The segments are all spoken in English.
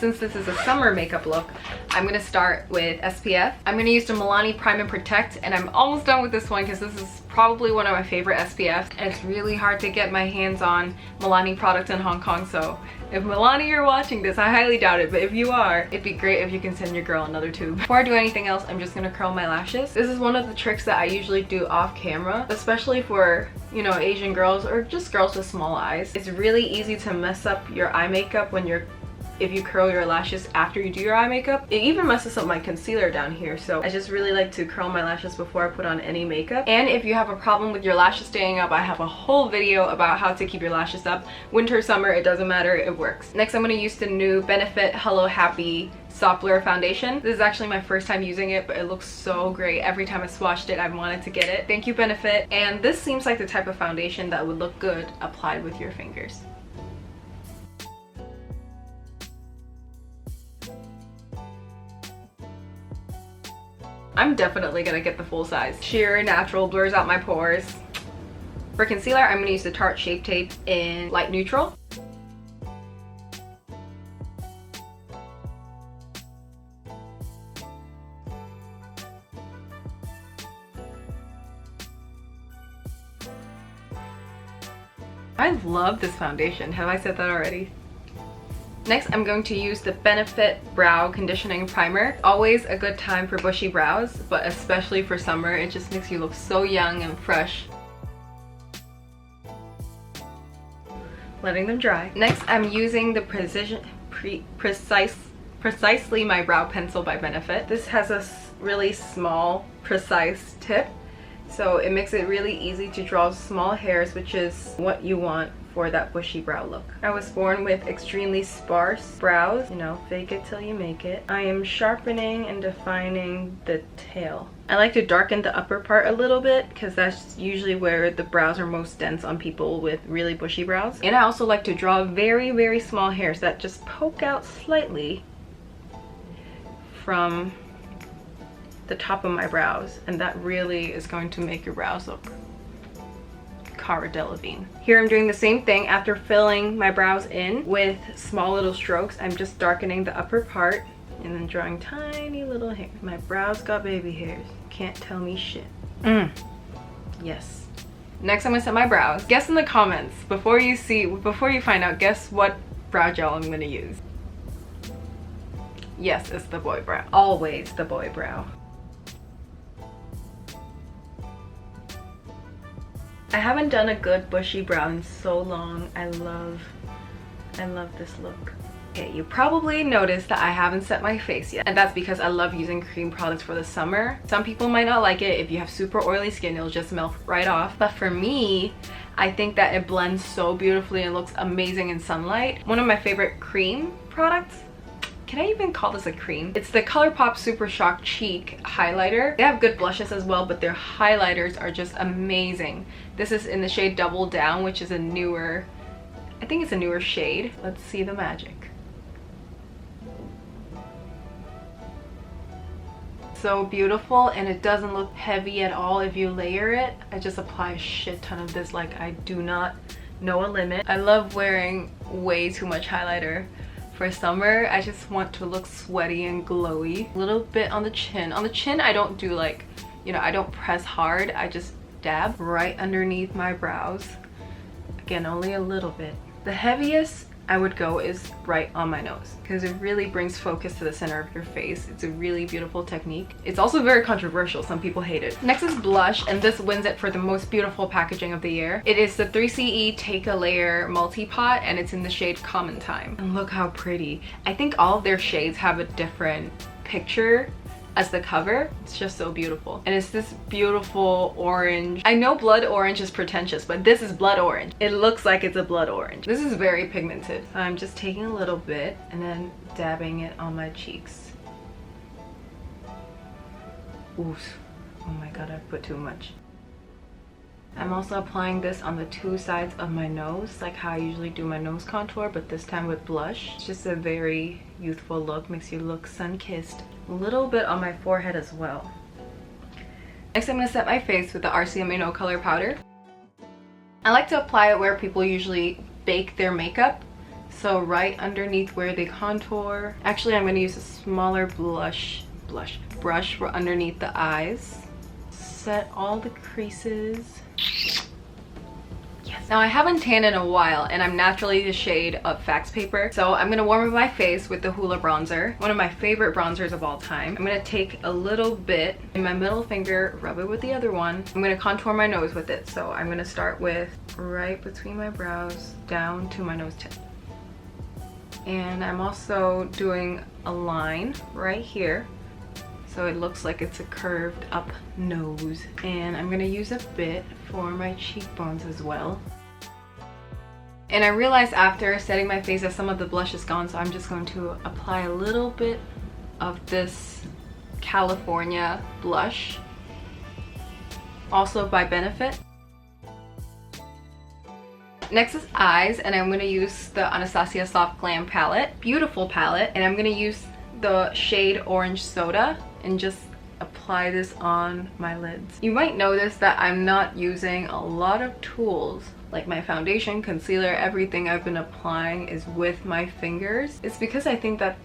since this is a summer makeup look, I'm gonna start with SPF. I'm gonna use the Milani Prime and Protect, and I'm almost done with this one because this is probably one of my favorite SPFs. And it's really hard to get my hands on Milani products in Hong Kong, so if Milani you're watching this, I highly doubt it, but if you are, it'd be great if you can send your girl another tube. Before I do anything else, I'm just gonna curl my lashes. This is one of the tricks that I usually do off camera, especially for, you know, Asian girls or just girls with small eyes. It's really easy to mess up your eye makeup if you curl your lashes after you do your eye makeup. It even messes up my concealer down here, so I just really like to curl my lashes before I put on any makeup. And if you have a problem with your lashes staying up, I have a whole video about how to keep your lashes up. Winter, summer, it doesn't matter, it works. Next, I'm going to use the new Benefit Hello Happy Soft Blur Foundation. This is actually my first time using it, but it looks so great. Every time I swatched it, I've wanted to get it. Thank you, Benefit. And this seems like the type of foundation that would look good applied with your fingers. I'm definitely gonna get the full size. Sheer natural blurs out my pores. For concealer, I'm gonna use the Tarte Shape Tape in light neutral. I love this foundation. Have I said that already? Next, I'm going to use the Benefit Brow Conditioning Primer. Always a good time for bushy brows, but especially for summer, it just makes you look so young and fresh. Letting them dry. Next, I'm using the Precisely My Brow Pencil by Benefit. This has a really small, precise tip, so it makes it really easy to draw small hairs, which is what you want for that bushy brow look. I was born with extremely sparse brows. You know, fake it till you make it. I am sharpening and defining the tail. I like to darken the upper part a little bit because that's usually where the brows are most dense on people with really bushy brows. And I also like to draw very, very small hairs that just poke out slightly from the top of my brows, and that really is going to make your brows look Cara Delevingne. Here I'm doing the same thing. After filling my brows in with small little strokes, I'm just darkening the upper part and then drawing tiny little hairs. My brows got baby hairs. Can't tell me shit. Yes. Next, I'm gonna set my brows. Guess in the comments, before you find out, guess what brow gel I'm gonna use. Yes, it's the Boy Brow. Always the Boy Brow. I haven't done a good bushy brow in so long. I love this look. Okay, you probably noticed that I haven't set my face yet, and that's because I love using cream products for the summer. Some people might not like it. If you have super oily skin, it'll just melt right off. But for me, I think that it blends so beautifully and looks amazing in sunlight. One of my favorite cream products, can I even call this a cream? It's the Colourpop Super Shock Cheek highlighter. They have good blushes as well, but their highlighters are just amazing. This is in the shade Double Down, which is a newer, I think it's a newer shade. Let's see the magic. So beautiful, and it doesn't look heavy at all if you layer it. I just apply a shit ton of this like I do not know a limit. I love wearing way too much highlighter. For summer, I just want to look sweaty and glowy. A little bit on the chin. On the chin, I don't do like, you know, I don't press hard. I just dab right underneath my brows. Again, only a little bit. The heaviest I would go is right on my nose because it really brings focus to the center of your face. It's a really beautiful technique. It's also very controversial. Some people hate it. Next is blush, and this wins it for the most beautiful packaging of the year. It is the 3CE Take a Layer Multi-Pot, and it's in the shade Common Time. And look how pretty. I think all of their shades have a different picture as the cover. It's just so beautiful, and it's this beautiful orange. I know blood orange is pretentious, but this is blood orange. It looks like it's a blood orange. This is very pigmented. So I'm just taking a little bit and then dabbing it on my cheeks. Oof. Oh my god, I put too much. I'm also applying this on the two sides of my nose, like how I usually do my nose contour, but this time with blush. It's just a very youthful look, makes you look sun-kissed. A little bit on my forehead as well. Next, I'm going to set my face with the RCMA No Color Powder. I like to apply it where people usually bake their makeup. So right underneath where they contour. Actually, I'm going to use a smaller brush for underneath the eyes. Set all the creases. Yes. Now I haven't tanned in a while and I'm naturally the shade of Fax Paper. So I'm going to warm up my face with the Hoola bronzer. One of my favorite bronzers of all time. I'm going to take a little bit in my middle finger, rub it with the other one. I'm going to contour my nose with it. So I'm going to start with right between my brows down to my nose tip. And I'm also doing a line right here. So it looks like it's a curved up nose. And I'm gonna use a bit for my cheekbones as well. And I realized after setting my face that some of the blush is gone, so I'm just going to apply a little bit of this California blush, also by Benefit. Next is eyes, and I'm gonna use the Anastasia Soft Glam Palette. Beautiful palette. And I'm gonna use the shade Orange Soda and just apply this on my lids. You might notice that I'm not using a lot of tools. Like my foundation, concealer, everything I've been applying is with my fingers. It's because I think that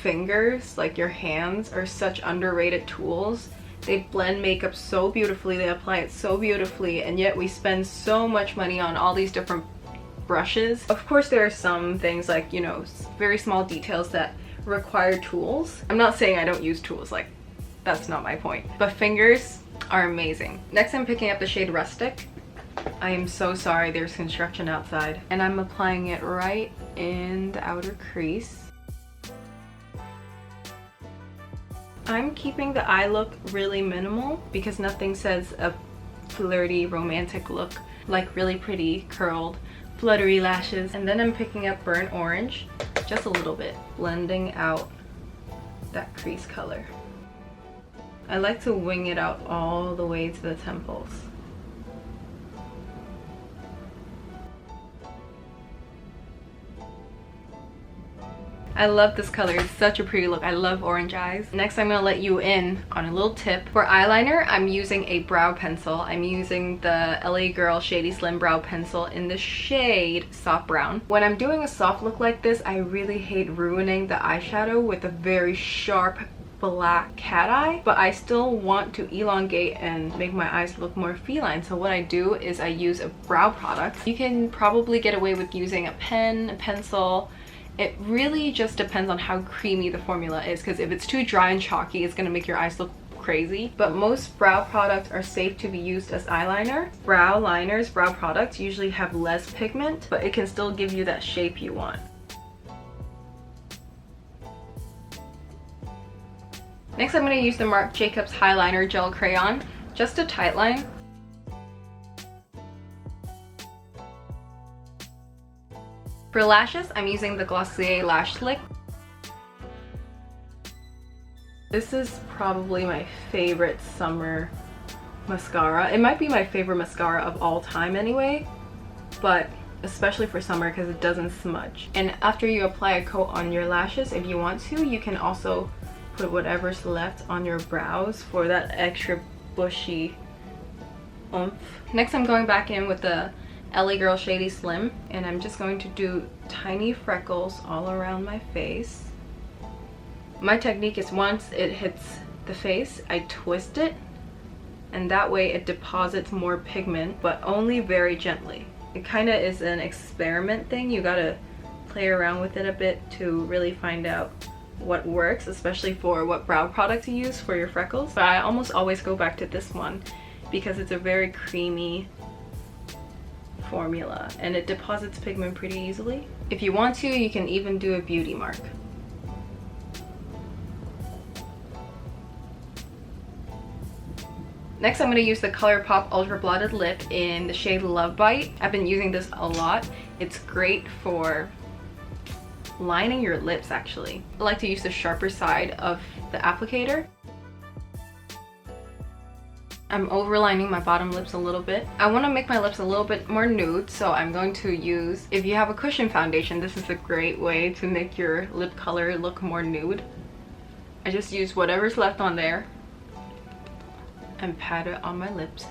fingers, like your hands, are such underrated tools. They blend makeup so beautifully, they apply it so beautifully, and yet we spend so much money on all these different brushes. Of course, there are some things like, you know, very small details that require tools. I'm not saying I don't use tools, like that's not my point. But fingers are amazing. Next, I'm picking up the shade Rustic. I am so sorry, there's construction outside. And I'm applying it right in the outer crease. I'm keeping the eye look really minimal because nothing says a flirty, romantic look like really pretty, curled, fluttery lashes. And then I'm picking up Burnt Orange, just a little bit, blending out that crease color. I like to wing it out all the way to the temples. I love this color, it's such a pretty look. I love orange eyes. Next, I'm gonna let you in on a little tip. For eyeliner, I'm using a brow pencil. I'm using the LA Girl Shady Slim Brow Pencil in the shade Soft Brown. When I'm doing a soft look like this, I really hate ruining the eyeshadow with a very sharp black cat eye, but I still want to elongate and make my eyes look more feline. So what I do is I use a brow product. You can probably get away with using a pen, a pencil. It really just depends on how creamy the formula is, because if it's too dry and chalky, it's going to make your eyes look crazy. But most brow products are safe to be used as eyeliner. Brow liners, brow products usually have less pigment, but it can still give you that shape you want. Next, I'm going to use the Marc Jacobs Highliner Gel Crayon, just a tight line. For lashes, I'm using the Glossier Lash Slick. This is probably my favorite summer mascara. It might be my favorite mascara of all time anyway, but especially for summer because it doesn't smudge. And after you apply a coat on your lashes, if you want to, you can also put whatever's left on your brows for that extra bushy oomph. Next, I'm going back in with the LA Girl Shady Slim, and I'm just going to do tiny freckles all around my face. My technique is once it hits the face, I twist it, and that way it deposits more pigment, but only very gently. It kind of is an experiment thing. You gotta play around with it a bit to really find out what works, especially for what brow product to use for your freckles. But I almost always go back to this one because it's a very creamy formula and it deposits pigment pretty easily. If you want to, you can even do a beauty mark. Next, I'm going to use the Colourpop Ultra Blotted Lip in the shade Love Bite. I've been using this a lot. It's great for lining your lips, actually. I like to use the sharper side of the applicator. I'm overlining my bottom lips a little bit. I want to make my lips a little bit more nude, so I'm going to use, if you have a cushion foundation, this is a great way to make your lip color look more nude. I just use whatever's left on there and pat it on my lips.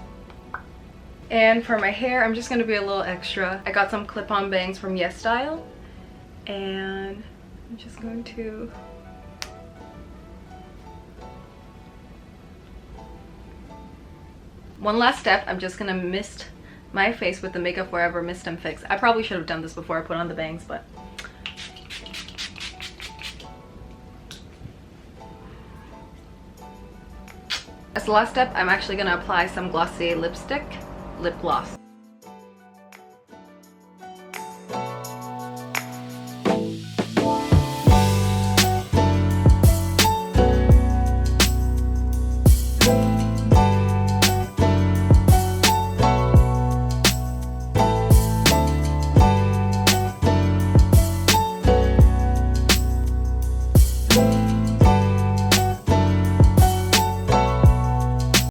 And for my hair, I'm just going to be a little extra. I got some clip-on bangs from YesStyle, And I'm just going to one last step. I'm just gonna mist my face with the Makeup Forever Mist and Fix. I probably should have done this before I put on the bangs, but as the last step, I'm actually gonna apply some Glossier lip gloss.